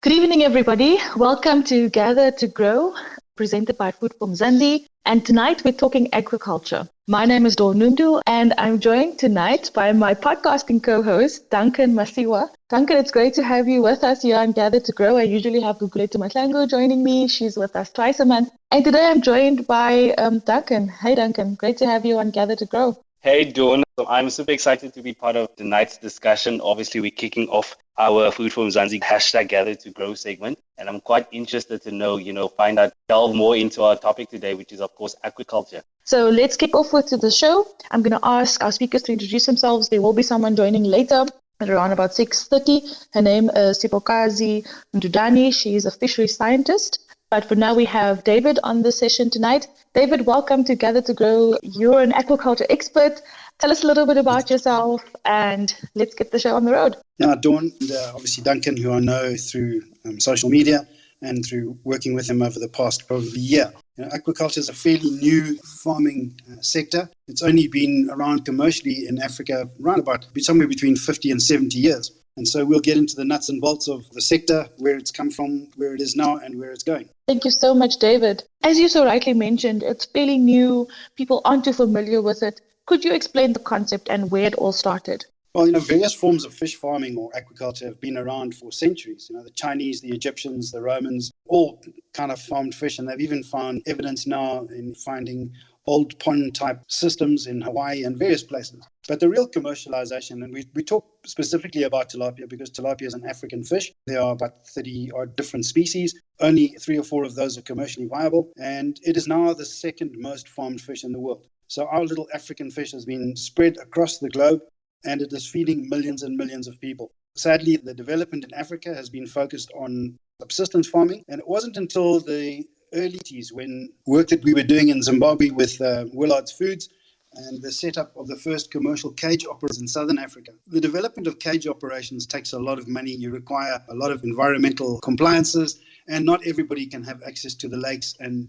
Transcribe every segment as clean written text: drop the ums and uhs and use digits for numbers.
Good evening, everybody. Welcome to Gather to Grow, presented by Food for Mzansi. And tonight we're talking agriculture. My name is Dawn Nundu, and I'm joined tonight by my podcasting co-host, Duncan Masiwa. Duncan, it's great to have you with us here on Gather to Grow. I usually have Guguletu Matlango joining me. She's with us twice a month. And today I'm joined by Duncan. Hey, Duncan. Great to have you on Gather to Grow. Hey, Dawn. So I'm super excited to be part of tonight's discussion. Obviously, we're kicking off our Food for Mzansi hashtag Gather to Grow segment. And I'm quite interested to know, find out, delve more into our topic today, which is, of course, agriculture. So let's kick off with the show. I'm going to ask our speakers to introduce themselves. There will be someone joining later at around about 6:30. Her name is Sipokazi Ndudani. She is a fishery scientist. But for now, we have David on the session tonight. David, welcome to Gather to Grow. You're an aquaculture expert. Tell us a little bit about yourself and let's get the show on the road. Yeah, Dawn, and obviously Duncan, who I know through social media and through working with him over the past probably year. Aquaculture is a fairly new farming sector. It's only been around commercially in Africa around about somewhere between 50 and 70 years. And so we'll get into the nuts and bolts of the sector, where it's come from, where it is now, and where it's going. Thank you so much, David. As you so rightly mentioned, it's fairly new. People aren't too familiar with it. Could you explain the concept and where it all started? Well, various forms of fish farming or aquaculture have been around for centuries. The Chinese, the Egyptians, the Romans, all kind of farmed fish, and they've even found evidence now in finding old pond-type systems in Hawaii and various places. But the real commercialization, and we talk specifically about tilapia because tilapia is an African fish. There are about 30 odd different species. Only 3 or 4 of those are commercially viable, and it is now the second most farmed fish in the world. So our little African fish has been spread across the globe, and it is feeding millions and millions of people. Sadly, the development in Africa has been focused on subsistence farming, and it wasn't until the early 80s when work that we were doing in Zimbabwe with Willard's Foods and the setup of the first commercial cage operations in southern Africa. The development of cage operations takes a lot of money. You require a lot of environmental compliances, and not everybody can have access to the lakes and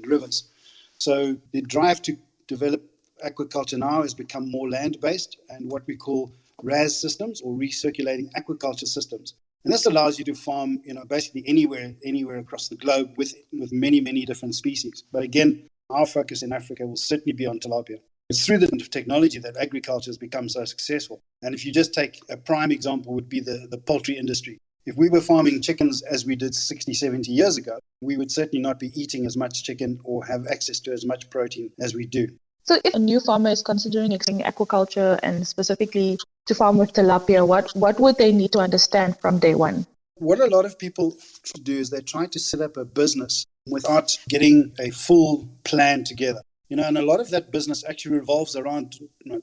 rivers. So the drive to develop aquaculture now has become more land-based and what we call RAS systems or recirculating aquaculture systems. And this allows you to farm, basically anywhere across the globe with many, many different species. But again, our focus in Africa will certainly be on tilapia. It's through the technology that agriculture has become so successful. And if you just take a prime example would be the poultry industry. If we were farming chickens as we did 60, 70 years ago, we would certainly not be eating as much chicken or have access to as much protein as we do. So if a new farmer is considering aquaculture and specifically to farm with tilapia, what would they need to understand from day one? What a lot of people do is they try to set up a business without getting a full plan together. And a lot of that business actually revolves around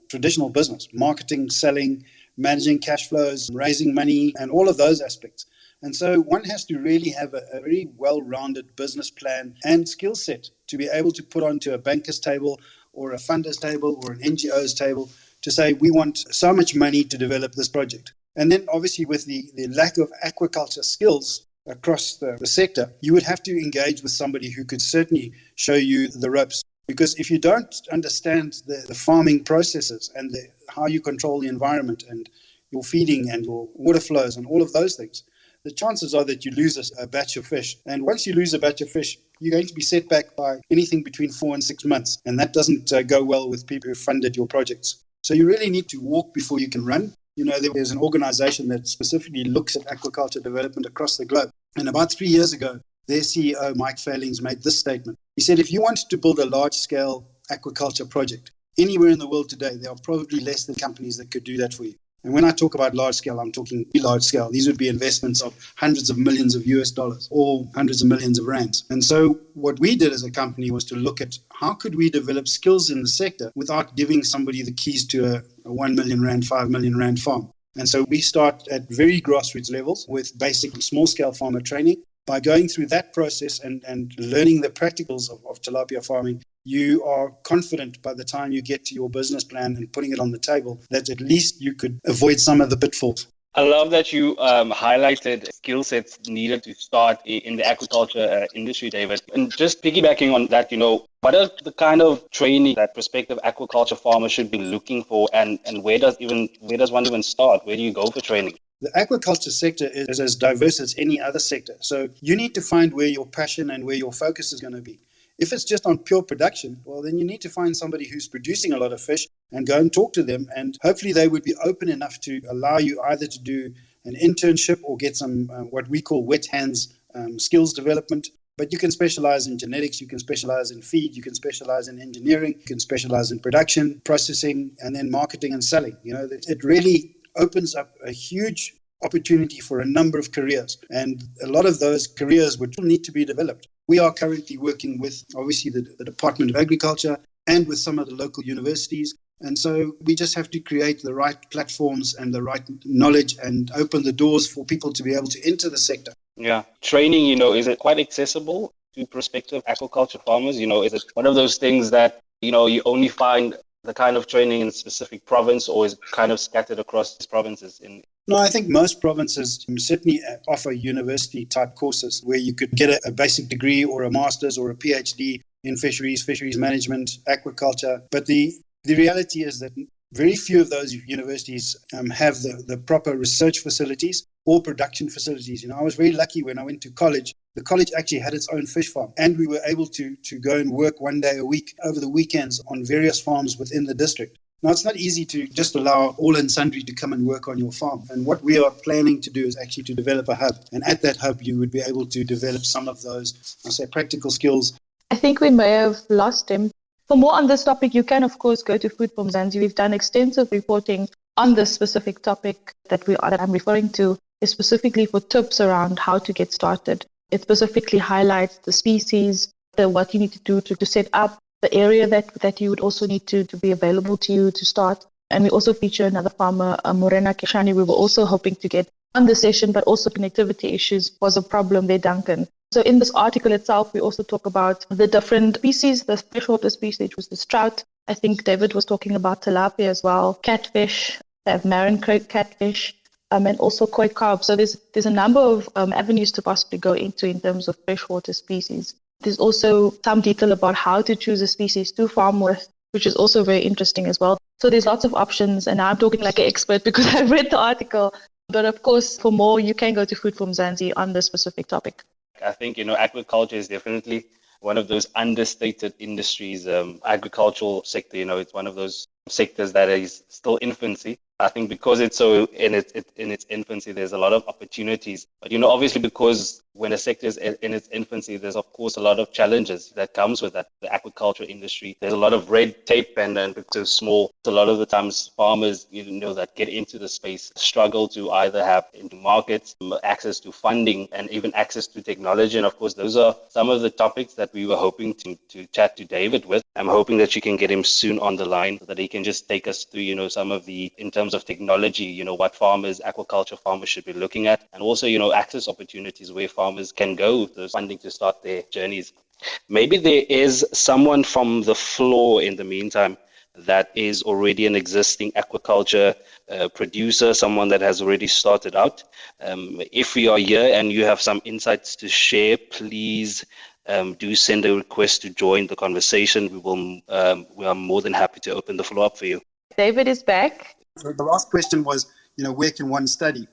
traditional business, marketing, selling, managing cash flows, raising money, and all of those aspects. And so one has to really have a very well-rounded business plan and skill set to be able to put onto a banker's table or a funder's table or an NGO's table to say, we want so much money to develop this project. And then obviously with the lack of aquaculture skills across the sector, you would have to engage with somebody who could certainly show you the ropes. Because if you don't understand the farming processes and how you control the environment and your feeding and your water flows and all of those things, the chances are that you lose a batch of fish. And once you lose a batch of fish, you're going to be set back by anything between 4 and 6 months. And that doesn't go well with people who funded your projects. So you really need to walk before you can run. There's an organization that specifically looks at aquaculture development across the globe. And about 3 years ago, their CEO, Mike Fairlings, made this statement. He said, if you wanted to build a large-scale aquaculture project anywhere in the world today, there are probably less than companies that could do that for you. And when I talk about large scale, I'm talking large scale. These would be investments of hundreds of millions of US dollars or hundreds of millions of rands. And so what we did as a company was to look at how could we develop skills in the sector without giving somebody the keys to a 1 million rand, 5 million rand farm. And so we start at very grassroots levels with basic small scale farmer training. By going through that process and learning the practicals of tilapia farming, you are confident by the time you get to your business plan and putting it on the table that at least you could avoid some of the pitfalls. I love that you highlighted skill sets needed to start in the aquaculture industry, David. And just piggybacking on that, what are the kind of training that prospective aquaculture farmers should be looking for, and where does one even start? Where do you go for training? The aquaculture sector is as diverse as any other sector. So you need to find where your passion and where your focus is going to be. If it's just on pure production, well, then you need to find somebody who's producing a lot of fish and go and talk to them. And hopefully they would be open enough to allow you either to do an internship or get some what we call wet hands skills development. But you can specialize in genetics, you can specialize in feed, you can specialize in engineering, you can specialize in production, processing, and then marketing and selling. It really opens up a huge opportunity for a number of careers. And a lot of those careers would need to be developed. We are currently working with, obviously, the Department of Agriculture and with some of the local universities. And so we just have to create the right platforms and the right knowledge and open the doors for people to be able to enter the sector. Yeah. Training, is it quite accessible to prospective aquaculture farmers? Is it one of those things that, you only find the kind of training in a specific province, or is it kind of scattered across these provinces? No, I think most provinces certainly offer university-type courses where you could get a basic degree or a master's or a PhD in fisheries management, aquaculture. But the reality is that very few of those universities have the proper research facilities or production facilities. I was very lucky when I went to college. The college actually had its own fish farm, and we were able to go and work one day a week over the weekends on various farms within the district. Now, it's not easy to just allow all and sundry to come and work on your farm. And what we are planning to do is actually to develop a hub. And at that hub, you would be able to develop some of those, practical skills. I think we may have lost him. For more on this topic, you can, of course, go to Food from Mzansi. We've done extensive reporting on this specific topic that I'm referring to, is specifically for tips around how to get started. It specifically highlights the species, what you need to do to set up, the area that you would also need to be available to you to start. And we also feature another farmer, Morena Keshani. We were also hoping to get on the session, but also connectivity issues was a problem there, Duncan. So in this article itself, we also talk about the different species, the freshwater species, which was the trout. I think David was talking about tilapia as well, catfish, they have marine catfish, and also koi carp. So there's a number of avenues to possibly go into in terms of freshwater species. There's also some detail about how to choose a species to farm with, which is also very interesting as well. So there's lots of options, and I'm talking like an expert because I read the article. But of course, for more, you can go to Food from Mzansi on this specific topic. I think, agriculture is definitely one of those understated industries. Agricultural sector, it's one of those sectors that is still infancy. I think because it's so in its infancy, there's a lot of opportunities. But, obviously because when a sector is in its infancy, there's of course a lot of challenges that comes with that. The aquaculture industry, there's a lot of red tape and it's so small. A lot of the times farmers, that get into the space struggle to either have into markets, access to funding, and even access to technology. And of course, those are some of the topics that we were hoping to chat to David with. I'm hoping that you can get him soon on the line so that he can just take us through, some of the, in terms of technology, what aquaculture farmers should be looking at, and also, access opportunities where farmers can go with the funding to start their journeys. Maybe there is someone from the floor in the meantime that is already an existing aquaculture producer, someone that has already started out. If we are here and you have some insights to share, please do send a request to join the conversation. We are more than happy to open the floor up for you. David is back. So the last question was, where can one study?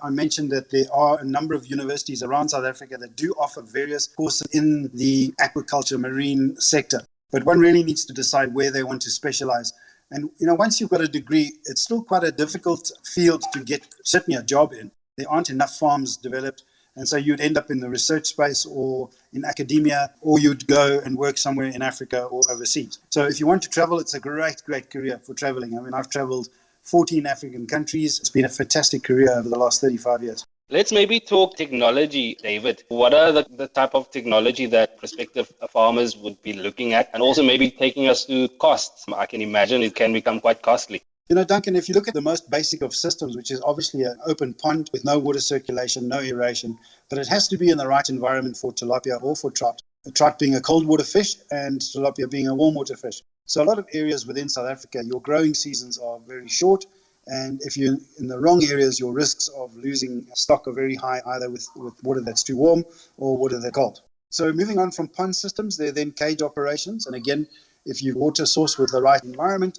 I mentioned that there are a number of universities around South Africa that do offer various courses in the aquaculture marine sector. But one really needs to decide where they want to specialize. And, once you've got a degree, it's still quite a difficult field to get certainly a job in. There aren't enough farms developed. And so you'd end up in the research space or in academia, or you'd go and work somewhere in Africa or overseas. So if you want to travel, it's a great career for traveling. I mean, I've traveled 14 African countries. It's been a fantastic career over the last 35 years. Let's maybe talk technology, David. What are the type of technology that prospective farmers would be looking at? And also maybe taking us to costs. I can imagine it can become quite costly. Duncan, if you look at the most basic of systems, which is obviously an open pond with no water circulation, no aeration, but it has to be in the right environment for tilapia or for trout. A trout being a cold water fish and tilapia being a warm water fish. So a lot of areas within South Africa, your growing seasons are very short. And if you're in the wrong areas, your risks of losing stock are very high, either with water that's too warm or water that's cold. So moving on from pond systems, there are then cage operations. And again, if you water source with the right environment,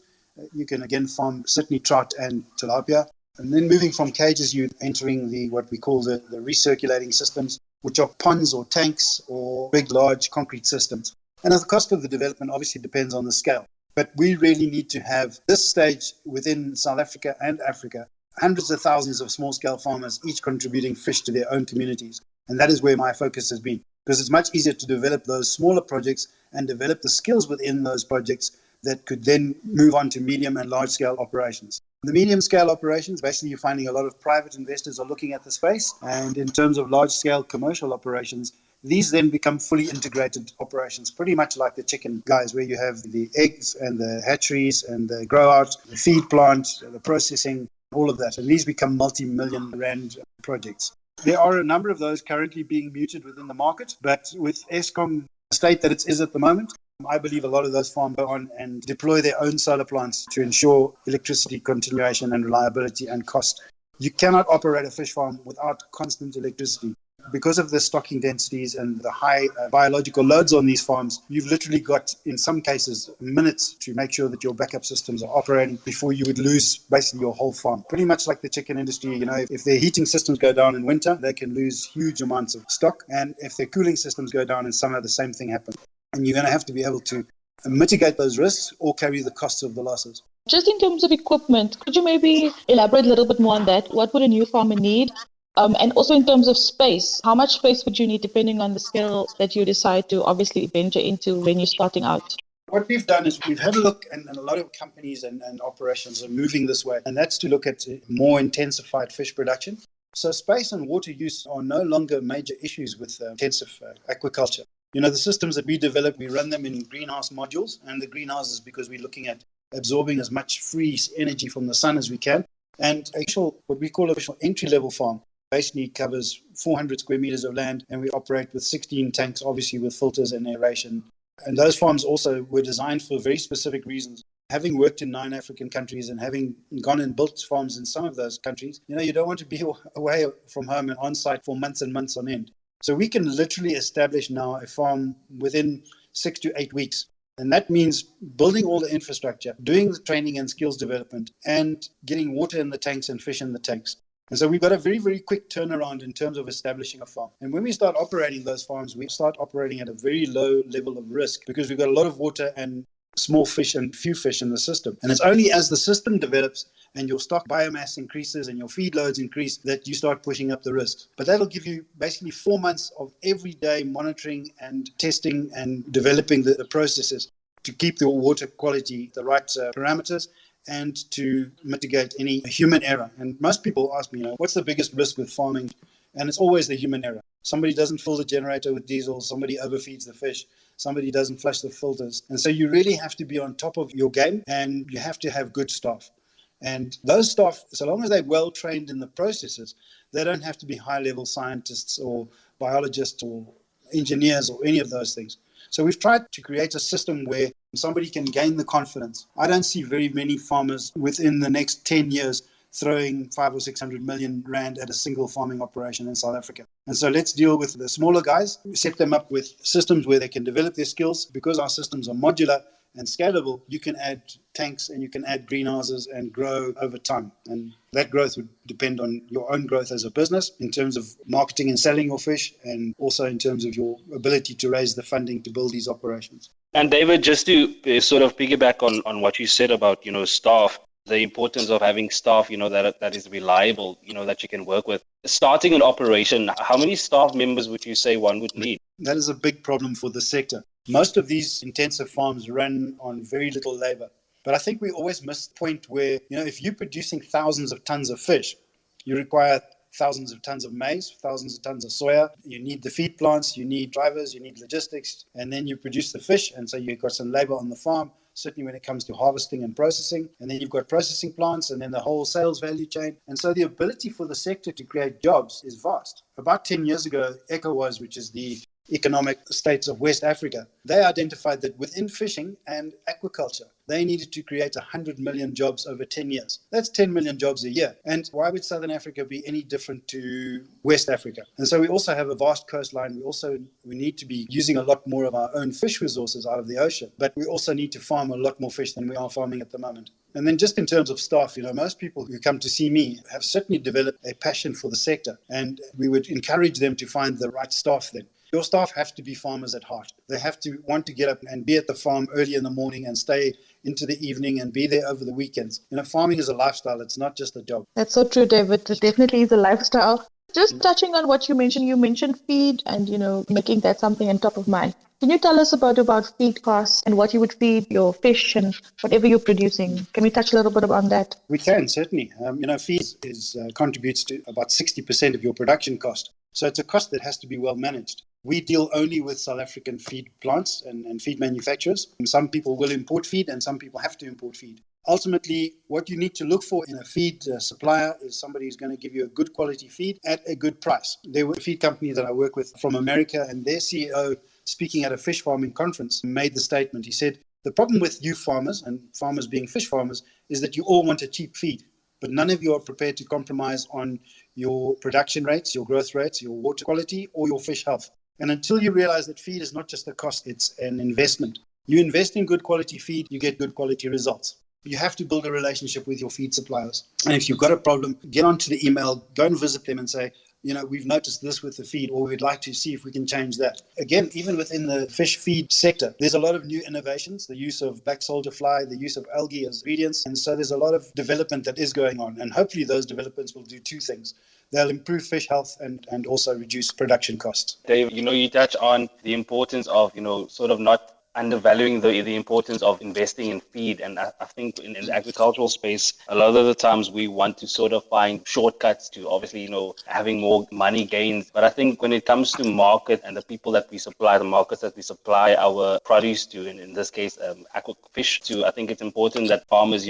you can again farm certainly trout and tilapia. And then moving from cages, you're entering what we call the recirculating systems, which are ponds or tanks or big, large concrete systems. And the cost of the development obviously depends on the scale. But we really need to have this stage within South Africa and Africa, hundreds of thousands of small-scale farmers, each contributing fish to their own communities. And that is where my focus has been, because it's much easier to develop those smaller projects and develop the skills within those projects that could then move on to medium and large-scale operations. The medium-scale operations, basically you're finding a lot of private investors are looking at the space. And in terms of large-scale commercial operations, these then become fully integrated operations, pretty much like the chicken guys, where you have the eggs and the hatcheries and the grow out, the feed plant, the processing, all of that. And these become multi-million rand projects. There are a number of those currently being muted within the market, but with Eskom the state that it is at the moment, I believe a lot of those farms go on and deploy their own solar plants to ensure electricity continuation and reliability and cost. You cannot operate a fish farm without constant electricity. Because of the stocking densities and the high biological loads on these farms, you've literally got, in some cases, minutes to make sure that your backup systems are operating before you would lose basically your whole farm. Pretty much like the chicken industry, if their heating systems go down in winter, they can lose huge amounts of stock. And if their cooling systems go down in summer, the same thing happens. And you're going to have to be able to mitigate those risks or carry the costs of the losses. Just in terms of equipment, could you maybe elaborate a little bit more on that? What would a new farmer need? And also in terms of space, how much space would you need depending on the scale that you decide to obviously venture into when you're starting out? What we've done is we've had a look, and a lot of companies and operations are moving this way, and that's to look at more intensified fish production. So space and water use are no longer major issues with intensive aquaculture. The systems that we develop, we run them in greenhouse modules, and the greenhouses, because we're looking at absorbing as much free energy from the sun as we can. And what we call a entry-level farm basically covers 400 square meters of land, and we operate with 16 tanks, obviously with filters and aeration. And those farms also were designed for very specific reasons. Having worked in 9 African countries and having gone and built farms in some of those countries, you don't want to be away from home and on site for months and months on end. So we can literally establish now a farm within 6 to 8 weeks. And that means building all the infrastructure, doing the training and skills development, and getting water in the tanks and fish in the tanks. And so we've got a very, very quick turnaround in terms of establishing a farm. And when we start operating those farms, we start operating at a very low level of risk because we've got a lot of water and small fish and few fish in the system. And it's only as the system develops and your stock biomass increases and your feed loads increase that you start pushing up the risks. But that'll give you basically 4 months of everyday monitoring and testing and developing the processes to keep the water quality, the right parameters, and to mitigate any human error. And most people ask me, what's the biggest risk with farming? And it's always the human error. Somebody doesn't fill the generator with diesel, somebody overfeeds the fish, somebody doesn't flush the filters. And so you really have to be on top of your game, and you have to have good staff. And those staff, so long as they're well trained in the processes, they don't have to be high-level scientists or biologists or engineers or any of those things. So we've tried to create a system where somebody can gain the confidence. I don't see very many farmers within the next 10 years throwing 500 or 600 million rand at a single farming operation in South Africa. And so let's deal with the smaller guys, set them up with systems where they can develop their skills. Because our systems are modular and scalable, you can add tanks and you can add greenhouses and grow over time. And that growth would depend on your own growth as a business in terms of marketing and selling your fish, and also in terms of your ability to raise the funding to build these operations. And David, just to sort of piggyback on what you said about, staff, the importance of having staff, that is reliable, that you can work with. Starting an operation, how many staff members would you say one would need? That is a big problem for the sector. Most of these intensive farms run on very little labor. But I think we always miss the point where, if you're producing thousands of tons of fish, you require thousands of tons of maize, thousands of tons of soya. You need the feed plants, you need drivers, you need logistics, and then you produce the fish. And so you've got some labor on the farm, certainly when it comes to harvesting and processing. And then you've got processing plants and then the whole sales value chain. And so the ability for the sector to create jobs is vast. About 10 years ago, ECOWAS, which is the Economic States of West Africa, they identified that within fishing and aquaculture, they needed to create 100 million jobs over 10 years. That's 10 million jobs a year. And why would Southern Africa be any different to West Africa? And so we also have a vast coastline. We need to be using a lot more of our own fish resources out of the ocean, but we also need to farm a lot more fish than we are farming at the moment. And then just in terms of staff, most people who come to see me have certainly developed a passion for the sector, and we would encourage them to find the right staff then. Your staff have to be farmers at heart. They have to want to get up and be at the farm early in the morning and stay into the evening and be there over the weekends. Farming is a lifestyle. It's not just a job. That's so true, David. It definitely is a lifestyle. Just touching on what you mentioned feed and, making that something on top of mind. Can you tell us about feed costs and what you would feed your fish and whatever you're producing? Can we touch a little bit on that? We can, certainly. Feed contributes to about 60% of your production cost. So it's a cost that has to be well managed. We deal only with South African feed plants and feed manufacturers. Some people will import feed and some people have to import feed. Ultimately, what you need to look for in a feed supplier is somebody who's going to give you a good quality feed at a good price. There were a feed company that I work with from America, and their CEO, speaking at a fish farming conference, made the statement. He said, the problem with you farmers, and farmers being fish farmers, is that you all want a cheap feed, but none of you are prepared to compromise on your production rates, your growth rates, your water quality, or your fish health. And until you realize that feed is not just a cost, it's an investment. You invest in good quality feed, you get good quality results. You have to build a relationship with your feed suppliers. And if you've got a problem, get onto the email, go and visit them and say, we've noticed this with the feed, or we'd like to see if we can change that. Again, even within the fish feed sector, there's a lot of new innovations, the use of black soldier fly, the use of algae as ingredients. And so there's a lot of development that is going on. And hopefully those developments will do two things. They'll improve fish health and also reduce production costs. Dave, you touch on the importance of, sort of not undervaluing the importance of investing in feed. And I think in the agricultural space, a lot of the times we want to sort of find shortcuts to obviously, having more money gains. But I think when it comes to market and the people that we supply, the markets that we supply our produce to, and in this case, aqua fish to, I think it's important that farmers,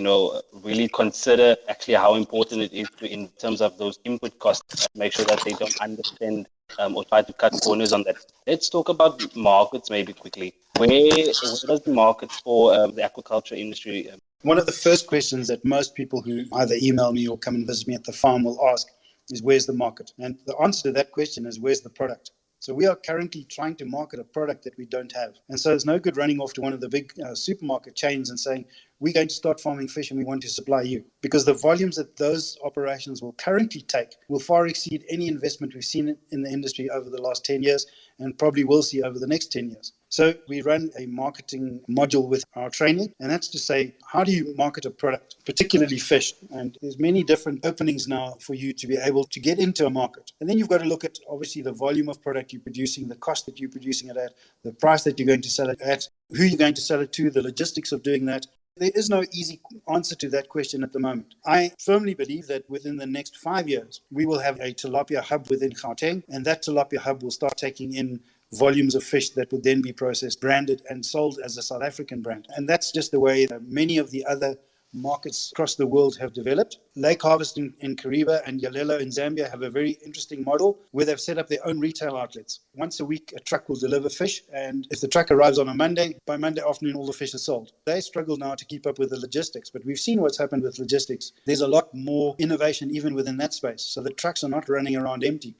really consider actually how important it is in terms of those input costs, make sure that they don't understand or try to cut corners on that. Let's talk about markets maybe quickly. Where does the market for the aquaculture industry? One of the first questions that most people who either email me or come and visit me at the farm will ask is, where's the market? And the answer to that question is, where's the product? So we are currently trying to market a product that we don't have. And so it's no good running off to one of the big supermarket chains and saying, we're going to start farming fish and we want to supply you. Because the volumes that those operations will currently take will far exceed any investment we've seen in the industry over the last 10 years and probably will see over the next 10 years. So we run a marketing module with our training, and that's to say, how do you market a product, particularly fish? And there's many different openings now for you to be able to get into a market. And then you've got to look at, obviously, the volume of product you're producing, the cost that you're producing it at, the price that you're going to sell it at, who you're going to sell it to, the logistics of doing that. There is no easy answer to that question at the moment. I firmly believe that within the next 5 years, we will have a tilapia hub within Gauteng, and that tilapia hub will start taking in volumes of fish that would then be processed, branded, and sold as a South African brand. And that's just the way that many of the other markets across the world have developed. Lake Harvest in Kariba and Yalelo in Zambia have a very interesting model where they've set up their own retail outlets. Once a week, a truck will deliver fish, and if the truck arrives on a Monday, by Monday afternoon, all the fish are sold. They struggle now to keep up with the logistics, but we've seen what's happened with logistics. There's a lot more innovation even within that space, so the trucks are not running around empty.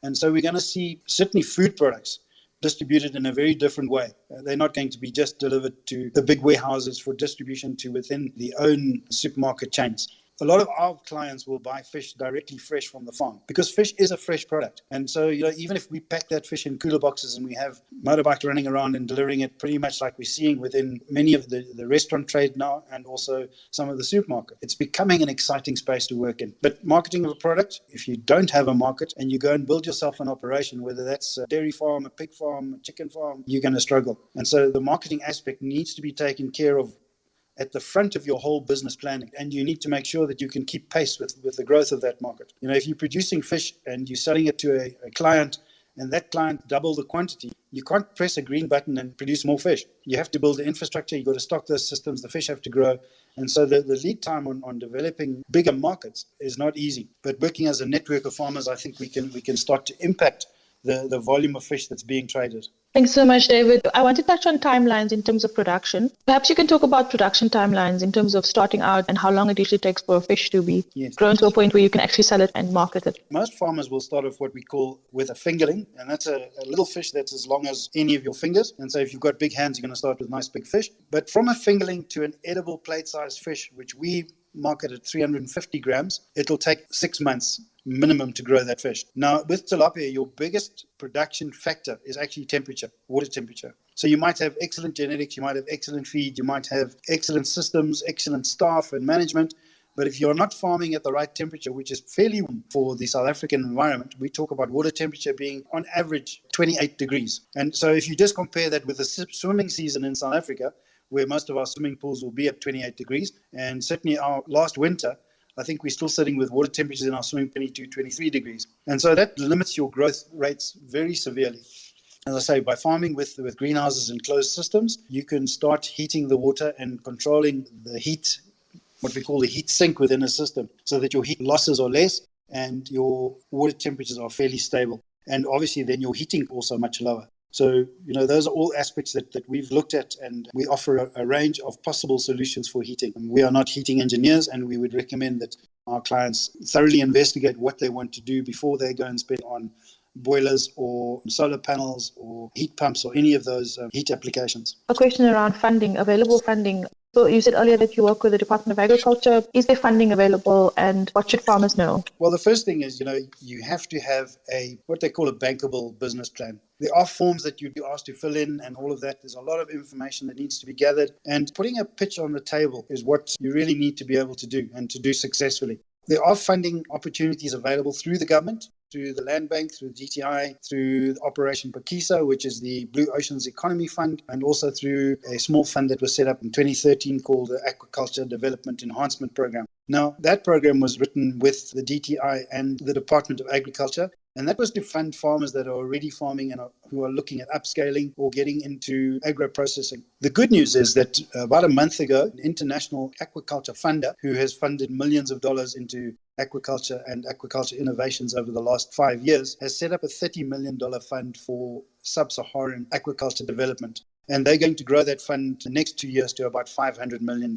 And so we're going to see certainly food products distributed in a very different way. They're not going to be just delivered to the big warehouses for distribution to within the own supermarket chains. A lot of our clients will buy fish directly fresh from the farm because fish is a fresh product. And so, even if we pack that fish in cooler boxes and we have motorbikes running around and delivering it pretty much like we're seeing within many of the restaurant trade now and also some of the supermarket, it's becoming an exciting space to work in. But marketing of a product, if you don't have a market and you go and build yourself an operation, whether that's a dairy farm, a pig farm, a chicken farm, you're going to struggle. And so the marketing aspect needs to be taken care of at the front of your whole business planning, and you need to make sure that you can keep pace with the growth of that market. If you're producing fish and you're selling it to a client and that client double the quantity, you can't press a green button and produce more fish. You have to build the infrastructure, you've got to stock those systems, the fish have to grow. And so the lead time on developing bigger markets is not easy. But working as a network of farmers, I think we can start to impact the volume of fish that's being traded. Thanks so much, David. I want to touch on timelines in terms of production. Perhaps you can talk about production timelines in terms of starting out and how long it usually takes for a fish to be grown to a point where you can actually sell it and market it. Most farmers will start off what we call with a fingerling, and that's a little fish that's as long as any of your fingers. And so if you've got big hands, you're going to start with nice big fish. But from a fingerling to an edible plate-sized fish, which we market at 350 grams, it'll take 6 months minimum to grow that fish. Now, with tilapia, your biggest production factor is actually temperature, water temperature. So you might have excellent genetics, you might have excellent feed, you might have excellent systems, excellent staff and management. But if you're not farming at the right temperature, which is fairly for the South African environment, we talk about water temperature being on average 28 degrees. And so if you just compare that with the swimming season in South Africa, where most of our swimming pools will be at 28 degrees, and certainly our last winter, I think we're still sitting with water temperatures in our swimming 22, 23 degrees. And so that limits your growth rates very severely. As I say, by farming with greenhouses and closed systems, you can start heating the water and controlling the heat, what we call the heat sink within a system, so that your heat losses are less and your water temperatures are fairly stable. And obviously then your heating also much lower. So, those are all aspects that we've looked at, and we offer a range of possible solutions for heating. And we are not heating engineers, and we would recommend that our clients thoroughly investigate what they want to do before they go and spend on boilers or solar panels or heat pumps or any of those heat applications. A question around funding, available funding. So you said earlier that you work with the Department of Agriculture. Is there funding available, and what should farmers know? Well, the first thing is, you have to have what they call a bankable business plan. There are forms that you'd be asked to fill in and all of that. There's a lot of information that needs to be gathered. And putting a pitch on the table is what you really need to be able to do, and to do successfully. There are funding opportunities available through the government, through the Land Bank, through GTI, through Operation Pakiso, which is the Blue Oceans Economy Fund, and also through a small fund that was set up in 2013 called the Aquaculture Development Enhancement Program. Now, that program was written with the DTI and the Department of Agriculture, and that was to fund farmers that are already farming and who are looking at upscaling or getting into agro-processing. The good news is that about a month ago, an international aquaculture funder who has funded millions of dollars into aquaculture and aquaculture innovations over the last 5 years has set up a $30 million fund for sub-Saharan aquaculture development. And they're going to grow that fund the next 2 years to about $500 million.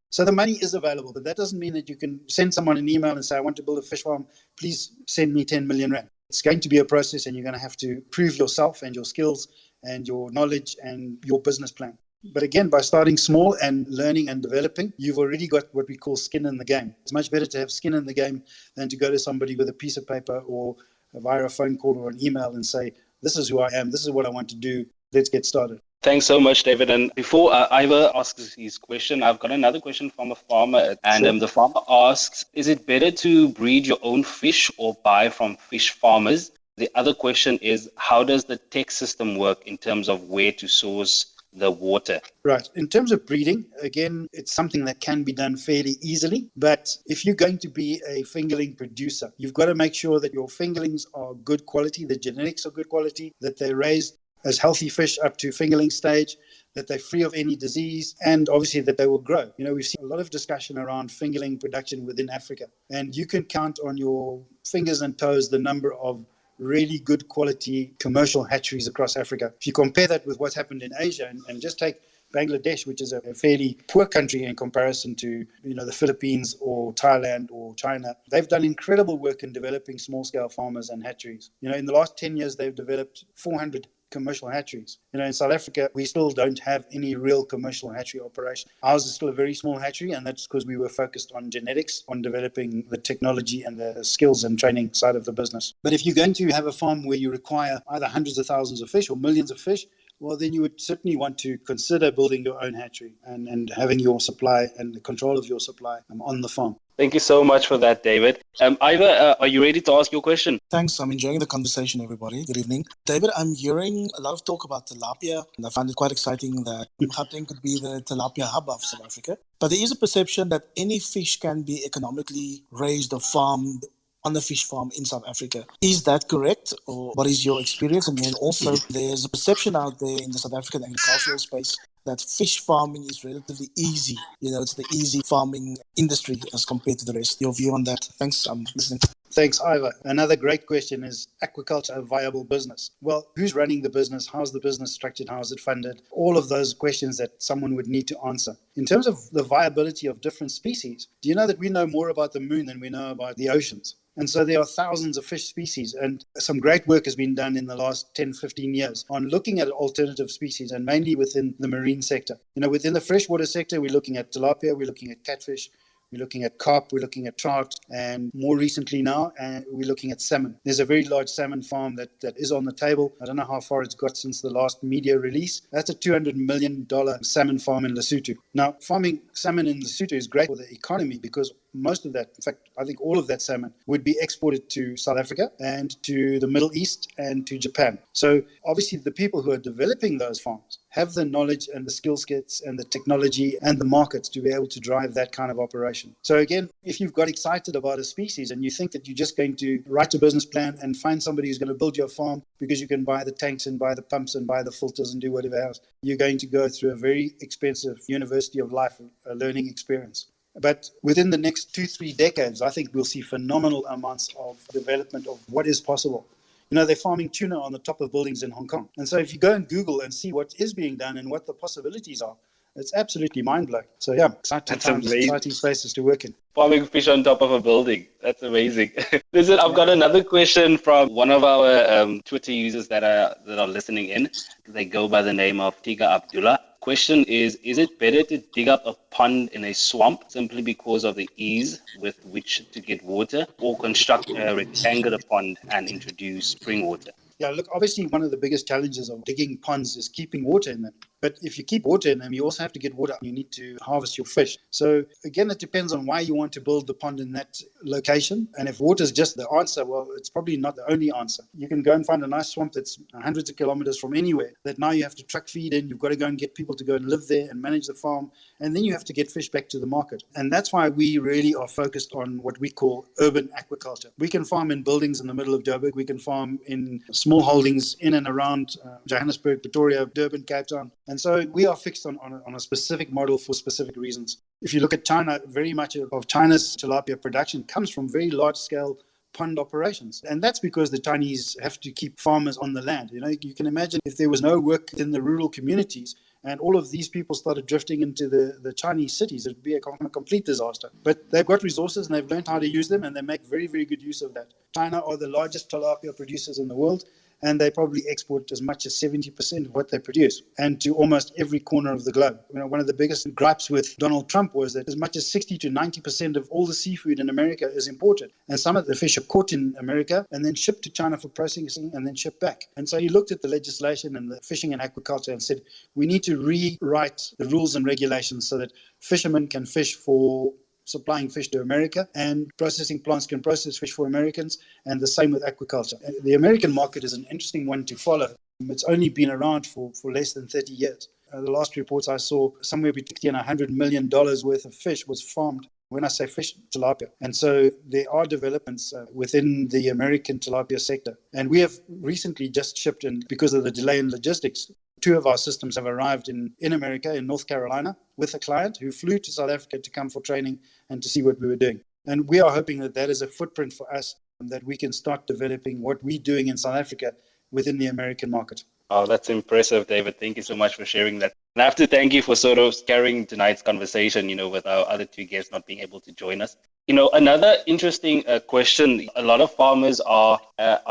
So the money is available, but that doesn't mean that you can send someone an email and say, I want to build a fish farm, please send me 10 million rand. It's going to be a process, and you're going to have to prove yourself and your skills and your knowledge and your business plan. But again, by starting small and learning and developing, you've already got what we call skin in the game. It's much better to have skin in the game than to go to somebody with a piece of paper or via a phone call or an email and say, this is who I am, this is what I want to do, let's get started. Thanks so much, David. And before Ivor asks his question, I've got another question from a farmer. And the farmer asks, is it better to breed your own fish or buy from fish farmers? The other question is, how does the tech system work in terms of where to source the water? Right. In terms of breeding, again, it's something that can be done fairly easily. But if you're going to be a fingerling producer, you've got to make sure that your fingerlings are good quality, the genetics are good quality, that they're raised as healthy fish up to fingerling stage, that they're free of any disease, and obviously that they will grow. We've seen a lot of discussion around fingerling production within Africa, and you can count on your fingers and toes the number of really good quality commercial hatcheries across Africa. If you compare that with what's happened in Asia, and just take Bangladesh, which is a fairly poor country in comparison to the Philippines or Thailand or China, they've done incredible work in developing small-scale farmers and hatcheries. In the last 10 years, they've developed 400 commercial hatcheries. In South Africa, we still don't have any real commercial hatchery operation. Ours is still a very small hatchery, and that's because we were focused on genetics, on developing the technology and the skills and training side of the business. But if you're going to have a farm where you require either hundreds of thousands of fish or millions of fish, well, then you would certainly want to consider building your own hatchery and having your supply and the control of your supply on the farm. Thank you so much for that, David. Ivor, are you ready to ask your question? Thanks. I'm enjoying the conversation, everybody. Good evening. David, I'm hearing a lot of talk about tilapia, and I find it quite exciting that Gauteng could be the tilapia hub of South Africa. But there is a perception that any fish can be economically raised or farmed on a fish farm in South Africa. Is that correct, or what is your experience? And then also, there's a perception out there in the South African agricultural space that fish farming is relatively easy. It's the easy farming industry as compared to the rest. Your view on that? Thanks. I'm listening. Thanks, Ivor. Another great question is aquaculture a viable business? Well, who's running the business? How's the business structured? How is it funded? All of those questions that someone would need to answer. In terms of the viability of different species, do you know that we know more about the moon than we know about the oceans? And so there are thousands of fish species, and some great work has been done in the last 10, 15 years on looking at alternative species, and mainly within the marine sector. Within the freshwater sector, we're looking at tilapia, we're looking at catfish, we're looking at carp, we're looking at trout, and more recently now, we're looking at salmon. There's a very large salmon farm that is on the table. I don't know how far it's got since the last media release. That's a $200 million salmon farm in Lesotho. Now, farming salmon in Lesotho is great for the economy because most of that, in fact, I think all of that salmon would be exported to South Africa and to the Middle East and to Japan. So obviously the people who are developing those farms have the knowledge and the skill sets and the technology and the markets to be able to drive that kind of operation. So again, if you've got excited about a species and you think that you're just going to write a business plan and find somebody who's going to build your farm because you can buy the tanks and buy the pumps and buy the filters and do whatever else, you're going to go through a very expensive University of Life learning experience. But within the next 2-3 decades, I think we'll see phenomenal amounts of development of what is possible. They're farming tuna on the top of buildings in Hong Kong. And so if you go and Google and see what is being done and what the possibilities are, it's absolutely mind-blowing. So yeah, exciting times, exciting spaces to work in. Farming fish on top of a building. That's amazing. Listen, I've got another question from one of our Twitter users that are listening in. They go by the name of Tiga Abdullah. Question is it better to dig up a pond in a swamp simply because of the ease with which to get water, or construct a rectangular pond and introduce spring water? Yeah, look, obviously one of the biggest challenges of digging ponds is keeping water in them. But if you keep water in them, you also have to get water. You need to harvest your fish. So again, it depends on why you want to build the pond in that location. And if water is just the answer, well, it's probably not the only answer. You can go and find a nice swamp that's hundreds of kilometers from anywhere that now you have to truck feed in. You've got to go and get people to go and live there and manage the farm. And then you have to get fish back to the market. And that's why we really are focused on what we call urban aquaculture. We can farm in buildings in the middle of Joburg. We can farm in small holdings in and around Johannesburg, Pretoria, Durban, Cape Town. And so we are fixed on a specific model for specific reasons. If you look at China, very much of China's tilapia production comes from very large-scale pond operations. And that's because the Chinese have to keep farmers on the land. You can imagine if there was no work in the rural communities and all of these people started drifting into the Chinese cities, it would be a complete disaster. But they've got resources and they've learned how to use them, and they make very, very good use of that. China are the largest tilapia producers in the world, and they probably export as much as 70% of what they produce, and to almost every corner of the globe. One of the biggest gripes with Donald Trump was that as much as 60 to 90% of all the seafood in America is imported, and some of the fish are caught in America and then shipped to China for processing and then shipped back. And so he looked at the legislation and the fishing and aquaculture and said, we need to rewrite the rules and regulations so that fishermen can fish for supplying fish to America, and processing plants can process fish for Americans, and the same with aquaculture. The American market is an interesting one to follow. It's only been around for less than 30 years. The last reports I saw, somewhere between $100 million worth of fish was farmed. When I say fish, tilapia. And so there are developments within the American tilapia sector. And we have recently just shipped, and because of the delay in logistics, 2 of our systems have arrived in America, in North Carolina, with a client who flew to South Africa to come for training and to see what we were doing. And we are hoping that is a footprint for us, that we can start developing what we're doing in South Africa within the American market. Oh, that's impressive, David. Thank you so much for sharing that. And I have to thank you for sort of carrying tonight's conversation, with our other 2 guests not being able to join us. Another interesting question, a lot of farmers are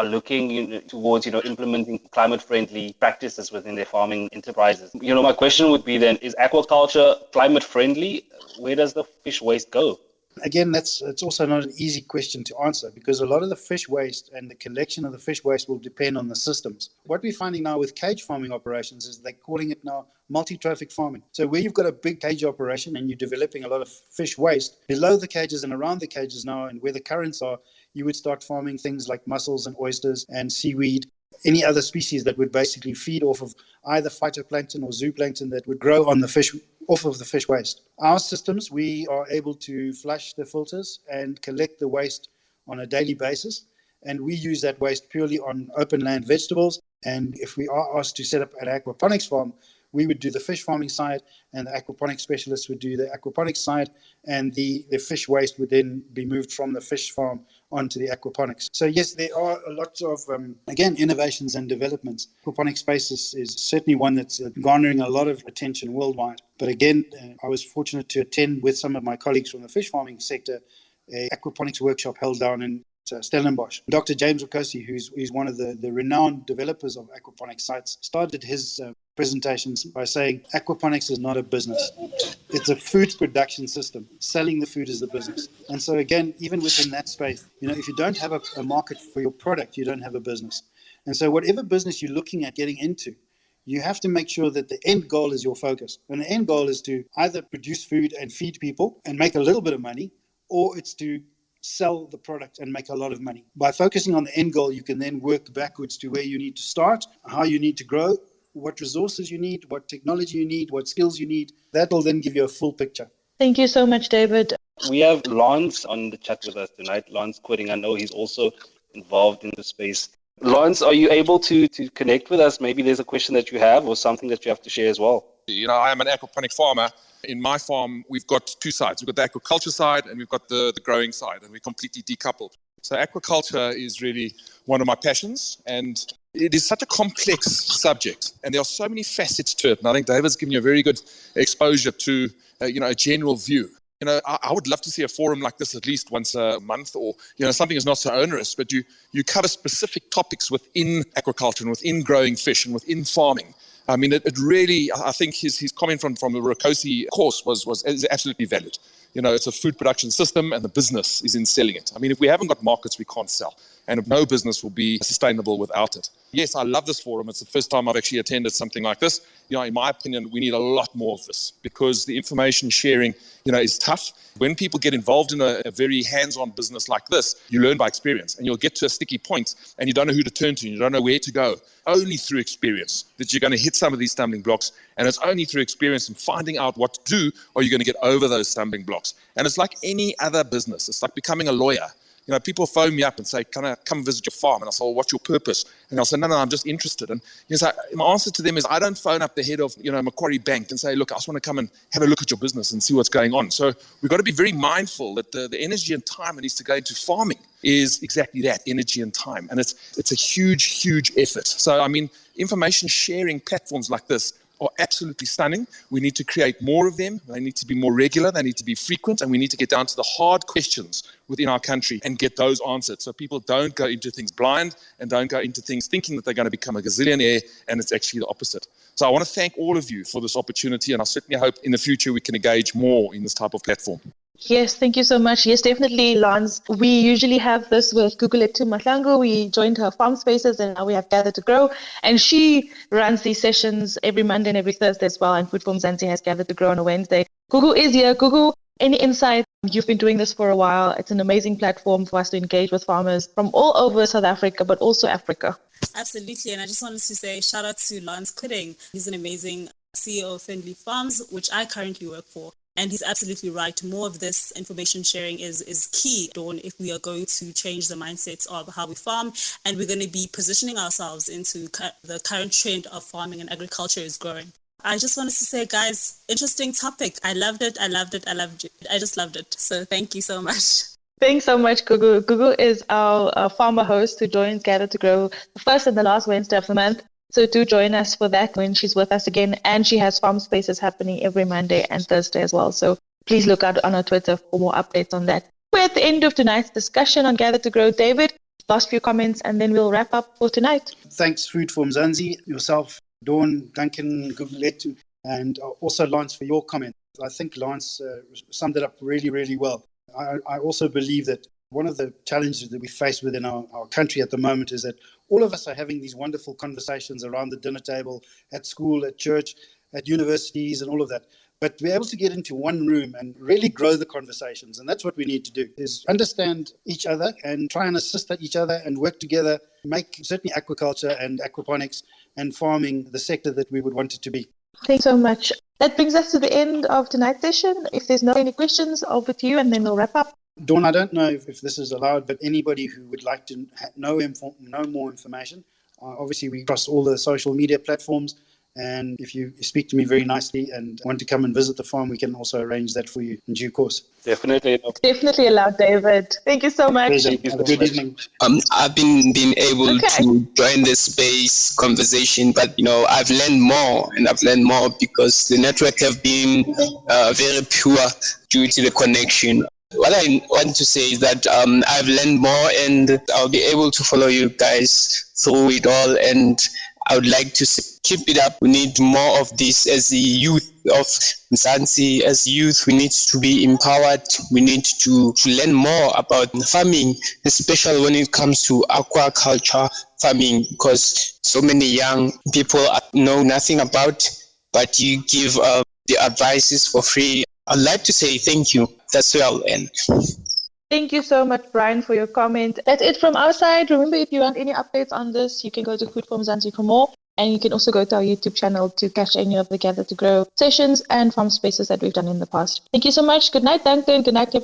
looking towards, implementing climate-friendly practices within their farming enterprises. My question would be then, is aquaculture climate-friendly? Where does the fish waste go? Again, it's also not an easy question to answer, because a lot of the fish waste and the collection of the fish waste will depend on the systems. What we're finding now with cage farming operations is they're calling it now multi-trophic farming. So where you've got a big cage operation and you're developing a lot of fish waste, below the cages and around the cages now, and where the currents are, you would start farming things like mussels and oysters and seaweed, any other species that would basically feed off of either phytoplankton or zooplankton that would grow on the fish, off of the fish waste. Our systems, we are able to flush the filters and collect the waste on a daily basis. And we use that waste purely on open land vegetables. And if we are asked to set up an aquaponics farm, we would do the fish farming side, and the aquaponics specialists would do the aquaponics side, and the fish waste would then be moved from the fish farm onto the aquaponics. So yes, there are a lot of, again, innovations and developments. Aquaponics space is certainly one that's garnering a lot of attention worldwide. But again, I was fortunate to attend with some of my colleagues from the fish farming sector, a aquaponics workshop held down in Stellenbosch. Dr. James Okosi, who's one of the renowned developers of aquaponics sites, started his presentations by saying aquaponics is not a business. It's a food production system. Selling the food is the business. And so again, even within that space, if you don't have a market for your product, you don't have a business. And so whatever business you're looking at getting into, you have to make sure that the end goal is your focus. And the end goal is to either produce food and feed people and make a little bit of money, or it's to sell the product and make a lot of money. By focusing on the end goal, you can then work backwards to where you need to start, how you need to grow, what resources you need, what technology you need, what skills you need. That will then give you a full picture. Thank you so much, David. We have Lance on the chat with us tonight. Lance Quitting, I know he's also involved in the space. Lance, are you able to connect with us? Maybe there's a question that you have or something that you have to share as well. I am an aquaponic farmer. In my farm, we've got two sides. We've got the aquaculture side and we've got the growing side, and we're completely decoupled. So aquaculture is really one of my passions, and it is such a complex subject, and there are so many facets to it. And I think David's given you a very good exposure to, a general view. I would love to see a forum like this at least once a month, or, something is not so onerous, but you cover specific topics within aquaculture and within growing fish and within farming. I mean, it really, I think his comment from the Rokosi course is absolutely valid. It's a food production system and the business is in selling it. I mean, if we haven't got markets, we can't sell. And no business will be sustainable without it. Yes, I love this forum. It's the first time I've actually attended something like this. In my opinion, we need a lot more of this because the information sharing, is tough. When people get involved in a very hands-on business like this, you learn by experience, and you'll get to a sticky point and you don't know who to turn to, and you don't know where to go. Only through experience that you're going to hit some of these stumbling blocks, and it's only through experience and finding out what to do are you going to get over those stumbling blocks. And it's like any other business. It's like becoming a lawyer. People phone me up and say, can I come visit your farm? And I say, well, what's your purpose? And I'll say, no, I'm just interested. And so my answer to them is I don't phone up the head of Macquarie Bank and say, look, I just want to come and have a look at your business and see what's going on. So we've got to be very mindful that the energy and time that needs to go into farming is exactly that, energy and time. And it's a huge, huge effort. So, I mean, information sharing platforms like this are absolutely stunning. We need to create more of them. They need to be more regular. They need to be frequent. And we need to get down to the hard questions within our country and get those answered. So people don't go into things blind and don't go into things thinking that they're going to become a gazillionaire, and it's actually the opposite. So I want to thank all of you for this opportunity, and I certainly hope in the future we can engage more in this type of platform. Yes, thank you so much. Yes, definitely, Lance. We usually have this with Gugulethu Mahlangu. We joined her farm spaces, and now we have Gather to Grow. And she runs these sessions every Monday and every Thursday as well. And Food for Mzansi has Gather to Grow on a Wednesday. Gugu is here. Gugu, any insight? You've been doing this for a while. It's an amazing platform for us to engage with farmers from all over South Africa, but also Africa. Absolutely. And I just wanted to say shout out to Lance Quitting. He's an amazing CEO of Findlay Farms, which I currently work for. And he's absolutely right. More of this information sharing is key, Dawn, if we are going to change the mindsets of how we farm, and we're going to be positioning ourselves into the current trend of farming and agriculture is growing. I just wanted to say, guys, interesting topic. I loved it. I just loved it. So thank you so much. Thanks so much, Gugu. Gugu is our farmer host who joins Gather to Grow the first and the last Wednesday of the month. So do join us for that when she's with us again. And she has farm spaces happening every Monday and Thursday as well. So please look out on her Twitter for more updates on that. We're at the end of tonight's discussion on Gather to Grow. David, last few comments, and then we'll wrap up for tonight. Thanks, Food for Mzansi, yourself, Dawn, Duncan, Gugulethu, and also Lance for your comment. I think Lance summed it up really, really well. I also believe that one of the challenges that we face within our country at the moment is that all of us are having these wonderful conversations around the dinner table, at school, at church, at universities, and all of that. But we're able to get into one room and really grow the conversations. And that's what we need to do, is understand each other and try and assist each other and work together, make certainly aquaculture and aquaponics and farming the sector that we would want it to be. Thanks so much. That brings us to the end of tonight's session. If there's no any questions, over to you, and then we'll wrap up. Dawn, I don't know if this is allowed, but anybody who would like to know more information, obviously we cross all the social media platforms, And if you speak to me very nicely and want to come and visit the farm, we can also arrange that for you in due course. Definitely. Definitely allowed, David. Thank you so much. Pleasure. you Have so a good much. evening. I've been able Okay. to join the space conversation, but I've learned more, and I've learned more because the network have been very pure due to the connection. What I want to say is that I've learned more, and I'll be able to follow you guys through it all. And I would like to keep it up. We need more of this as the youth of Mzansi. As youth, we need to be empowered. We need to learn more about farming, especially when it comes to aquaculture farming, because so many young people know nothing about, but you give the advices for free. I'd like to say thank you. That's where I'll end. Thank you so much, Brian, for your comment. That's it from our side. Remember, if you want any updates on this, you can go to Food for Mzansi for more. And you can also go to our YouTube channel to catch any of the Gather to Grow sessions and farm spaces that we've done in the past. Thank you so much. Good night, Duncan. Good night,